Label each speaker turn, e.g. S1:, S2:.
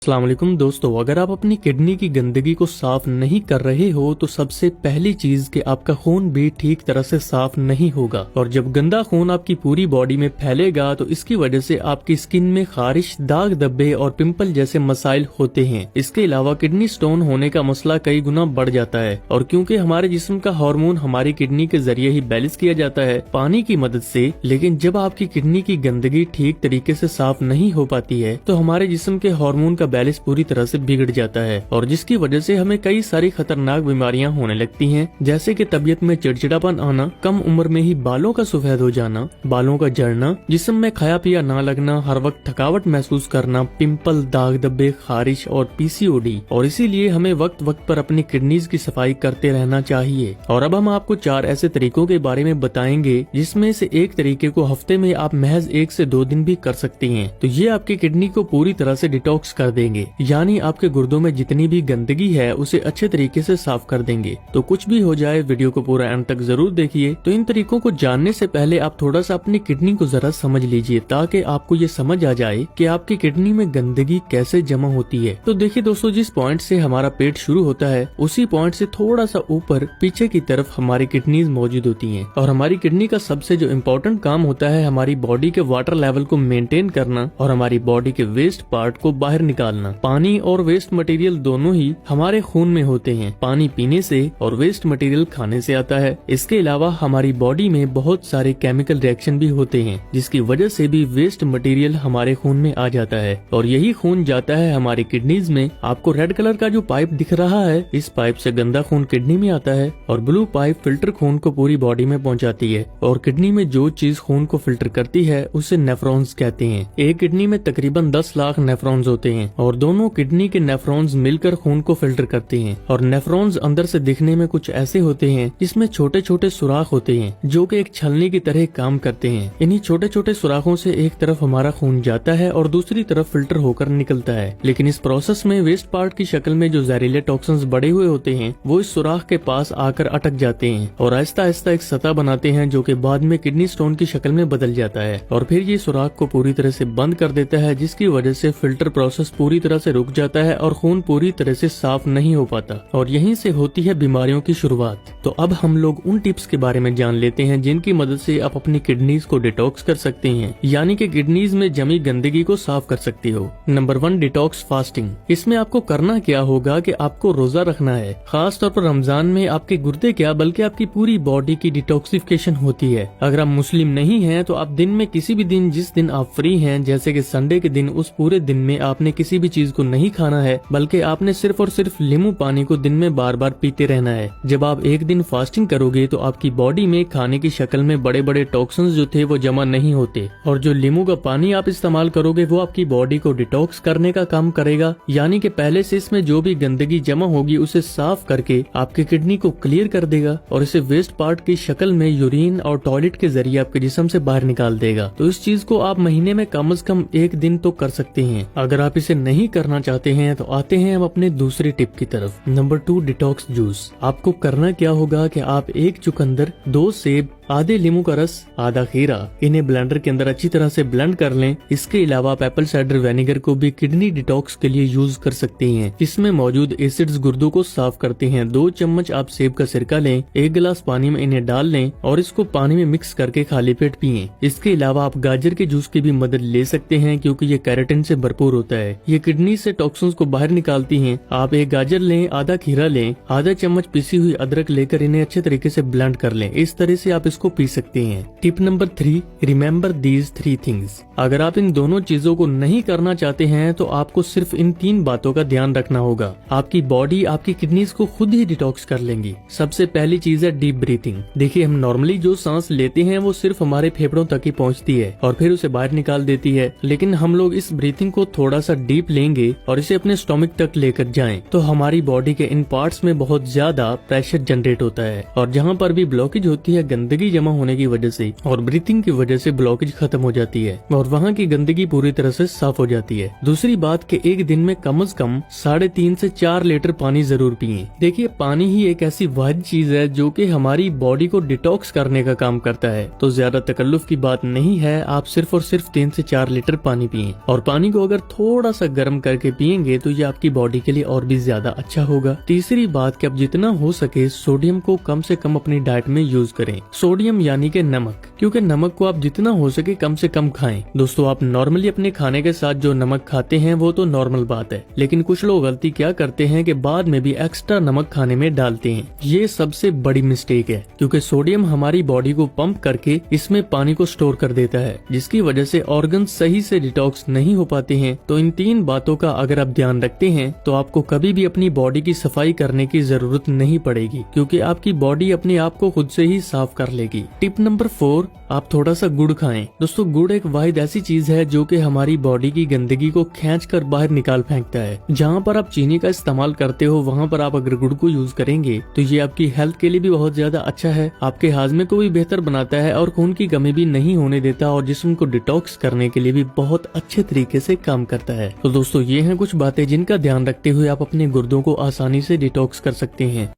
S1: अस्सलाम वालेकुम दोस्तों, अगर आप अपनी किडनी की गंदगी को साफ नहीं कर रहे हो तो सबसे पहली चीज कि आपका खून भी ठीक तरह से साफ नहीं होगा। और जब गंदा खून आपकी पूरी बॉडी में फैलेगा तो इसकी वजह से आपकी स्किन में खारिश, दाग धब्बे और पिंपल जैसे मसाइल होते हैं। इसके अलावा किडनी स्टोन होने का मसला कई गुना बढ़ जाता है। और क्योंकि हमारे जिस्म का हार्मोन हमारी किडनी के जरिए ही बैलेंस किया जाता है पानी की मदद से, लेकिन जब आपकी किडनी की गंदगी ठीक तरीके से साफ नहीं हो पाती है तो हमारे जिस्म के हार्मोन का बैलेंस पूरी तरह से बिगड़ जाता है और जिसकी वजह से हमें कई सारी खतरनाक बीमारियां होने लगती हैं, जैसे कि तबीयत में चिड़चिड़ापन आना, कम उम्र में ही बालों का सफेद हो जाना, बालों का झड़ना, जिस्म में खाया पिया ना लगना, हर वक्त थकावट महसूस करना, पिंपल, दाग धब्बे, खारिश और पीसीओडी। और इसीलिए हमें वक्त वक्त पर अपनी किडनीज की सफाई करते रहना चाहिए। और अब हम आपको 4 ऐसे तरीकों के बारे में बताएंगे जिसमें से एक तरीके को हफ्ते में आप महज 1 से 2 दिन भी कर सकती हैं। तो ये आपकी किडनी को पूरी तरह से डिटॉक्स कर देंगे, यानी आपके गुर्दों में जितनी भी गंदगी है उसे अच्छे तरीके से साफ कर देंगे। तो कुछ भी हो जाए, वीडियो को पूरा एंड तक जरूर देखिए। तो इन तरीकों को जानने से पहले आप थोड़ा सा अपनी किडनी को जरा समझ लीजिए ताकि आपको ये समझ आ जाए कि आपकी किडनी में गंदगी कैसे जमा होती है। तो देखिए दोस्तों, जिस पॉइंट से हमारा पेट शुरू होता है उसी पॉइंट से थोड़ा सा ऊपर पीछे की तरफ हमारी किडनीज मौजूद होती हैं। और हमारी किडनी का सबसे जो इम्पोर्टेंट काम होता है हमारी बॉडी के वाटर लेवल को मेंटेन करना और हमारी बॉडी के वेस्ट पार्ट को बाहर निकालना। पानी और वेस्ट मटेरियल दोनों ही हमारे खून में होते हैं। पानी पीने से और वेस्ट मटेरियल खाने से आता है। इसके अलावा हमारी बॉडी में बहुत सारे केमिकल रिएक्शन भी होते हैं जिसकी वजह से भी वेस्ट मटेरियल हमारे खून में आ जाता है और यही खून जाता है हमारी किडनीज में। आपको रेड कलर का जो पाइप दिख रहा है, इस पाइप से गंदा खून किडनी में आता है और ब्लू पाइप फिल्टर खून को पूरी बॉडी में पहुंचाती है। और किडनी में जो चीज खून को फिल्टर करती है उसे नेफ्रॉन्स कहते हैं। एक किडनी में तकरीबन 10 लाख नेफ्रॉन्स होते हैं और दोनों किडनी के नेफ्रॉन्स मिलकर खून को फिल्टर करते हैं। और नेफ्रॉन्स अंदर से दिखने में कुछ ऐसे होते हैं जिसमें छोटे छोटे सुराख होते हैं जो कि एक छलनी की तरह काम करते हैं। इन्हीं छोटे छोटे सुराखों से एक तरफ हमारा खून जाता है और दूसरी तरफ फिल्टर होकर निकलता है। लेकिन इस प्रोसेस में वेस्ट पार्ट की शक्ल में जो जहरीले टॉक्सिन्स बड़े हुए होते हैं वो इस सुराख के पास आकर अटक जाते हैं और आहिस्ता आहिस्ता एक सतह बनाते हैं जो कि बाद में किडनी स्टोन की शक्ल में बदल जाता है। और फिर ये सुराख को पूरी तरह से बंद कर देता है जिसकी वजह से फिल्टर प्रोसेस पूरी तरह से रुक जाता है और खून पूरी तरह से साफ नहीं हो पाता और यहीं से होती है बीमारियों की शुरुआत। तो अब हम लोग उन टिप्स के बारे में जान लेते हैं जिनकी मदद से आप अपनी किडनीज को डिटॉक्स कर सकते हैं, यानी कि किडनीज में जमी गंदगी को साफ कर सकती हो। Number 1, detox fasting. इसमें आपको करना क्या होगा कि आपको रोजा रखना है। खास तौर पर रमजान में आपके गुर्दे क्या बल्कि आपकी पूरी बॉडी की डिटॉक्सिफिकेशन होती है। अगर आप मुस्लिम नहीं हैं तो आप दिन में किसी भी दिन, जिस दिन आप फ्री हैं, जैसे कि संडे के दिन, उस पूरे दिन में आपने किसी भी चीज को नहीं खाना है बल्कि आपने सिर्फ और सिर्फ नींबू पानी को दिन में बार बार पीते रहना है। जब आप एक दिन फास्टिंग करोगे तो आपकी बॉडी में खाने की शक्ल में बड़े बड़े टॉक्सिन्स जो थे वो जमा नहीं होते और जो नींबू का पानी आप इस्तेमाल करोगे वो आपकी बॉडी को डिटॉक्स करने का काम करेगा, यानी कि पहले से इसमें जो भी गंदगी जमा होगी उसे साफ करके आपकी किडनी को क्लियर कर देगा और इसे वेस्ट पार्ट की शक्ल में यूरिन और टॉयलेट के जरिए आपके जिस्म से बाहर निकाल देगा। तो इस चीज को आप महीने में कम से कम 1 दिन तो कर सकते हैं। अगर आप इसे नहीं करना चाहते हैं तो आते हैं हम अपने दूसरी टिप की तरफ। Number 2, detox juice. आपको करना क्या होगा कि आप 1 चुकंदर, 2 सेब, आधे नींबू का रस, आधा खीरा, इन्हें ब्लेंडर के अंदर अच्छी तरह से ब्लेंड कर लें। इसके अलावा आप एप्पल साइडर विनेगर को भी किडनी डिटॉक्स के लिए यूज कर सकते हैं। इसमें मौजूद एसिड्स गुर्दों को साफ करते हैं। 2 चम्मच आप सेब का सिरका लें, 1 गिलास पानी में इन्हें डाल लें और इसको पानी में मिक्स करके खाली पेट पिएं। इसके अलावा आप गाजर के जूस की भी मदद ले सकते हैं क्योंकि ये कैरोटीन से भरपूर होता है। ये किडनी से टॉक्सिन्स को बाहर निकालती हैं। आप 1 गाजर लें, आधा खीरा लें, आधा चम्मच पिसी हुई अदरक लेकर इन्हें अच्छे तरीके से ब्लेंड कर लें। इस तरह से आप इसको पी सकते हैं। Tip number 3, remember these 3 things. अगर आप इन दोनों चीजों को नहीं करना चाहते हैं तो आपको सिर्फ इन 3 बातों का ध्यान रखना होगा। आपकी बॉडी आपकी किडनीज को खुद ही डिटॉक्स कर लेंगी। सबसे पहली चीज है डीप ब्रीथिंग। देखिए, हम नॉर्मली जो सांस लेते हैं वो सिर्फ हमारे फेफड़ों तक ही पहुंचती है और फिर उसे बाहर निकाल देती है, लेकिन हम लोग इस ब्रीथिंग को थोड़ा सा डीप लेंगे और इसे अपने स्टोमक तक लेकर जाएं तो हमारी बॉडी के इन पार्ट्स में बहुत ज्यादा प्रेशर जनरेट होता है और जहाँ पर भी ब्लॉकेज होती है, गंदगी गंदगी जमा होने की वजह से और ब्रीथिंग की वजह से ब्लॉकेज खत्म हो जाती है और वहाँ की गंदगी पूरी तरह से साफ हो जाती है। दूसरी बात कि एक दिन में कम से कम 3.5 से 4 लीटर पानी जरूर पिए। देखिए, पानी ही एक ऐसी वाहिद चीज है जो कि हमारी बॉडी को डिटॉक्स करने का काम करता है। तो ज्यादा तकल्लुफ की बात नहीं है, आप सिर्फ और सिर्फ 3 से 4 लीटर पानी पिए और पानी को अगर थोड़ा सा गर्म करके पियेंगे तो ये आपकी बॉडी के लिए और भी ज्यादा अच्छा होगा। तीसरी बात कि आप जितना हो सके सोडियम को कम से कम अपनी डाइट में यूज करें। सोडियम यानी कि नमक, क्योंकि नमक को आप जितना हो सके कम से कम खाएं। दोस्तों, आप नॉर्मली अपने खाने के साथ जो नमक खाते हैं वो तो नॉर्मल बात है, लेकिन कुछ लोग गलती क्या करते हैं कि बाद में भी एक्स्ट्रा नमक खाने में डालते हैं। ये सबसे बड़ी मिस्टेक है, क्योंकि सोडियम हमारी बॉडी को पंप करके इसमें पानी को स्टोर कर देता है, जिसकी वजह से ऑर्गन सही से डिटॉक्स नहीं हो पाते हैं। तो इन 3 बातों का अगर आप ध्यान रखते हैं तो आपको कभी भी अपनी बॉडी की सफाई करने की जरूरत नहीं पड़ेगी, क्योंकि आपकी बॉडी अपने आप को खुद से ही साफ कर लेगी। टिप नंबर 4, आप थोड़ा सा गुड़ खाएं। दोस्तों, गुड़ एक वाहिद ऐसी चीज है जो कि हमारी बॉडी की गंदगी को खींच कर बाहर निकाल फेंकता है। जहाँ पर आप चीनी का इस्तेमाल करते हो वहाँ पर आप अगर गुड़ को यूज करेंगे तो ये आपकी हेल्थ के लिए भी बहुत ज्यादा अच्छा है, आपके हाजमे को भी बेहतर बनाता है और खून की कमी भी नहीं होने देता और जिस्म को डिटॉक्स करने के लिए भी बहुत अच्छे तरीके से काम करता है। तो दोस्तों, ये हैं कुछ बातें जिनका ध्यान रखते हुए आप अपने गुर्दों को आसानी से डिटॉक्स कर सकते हैं।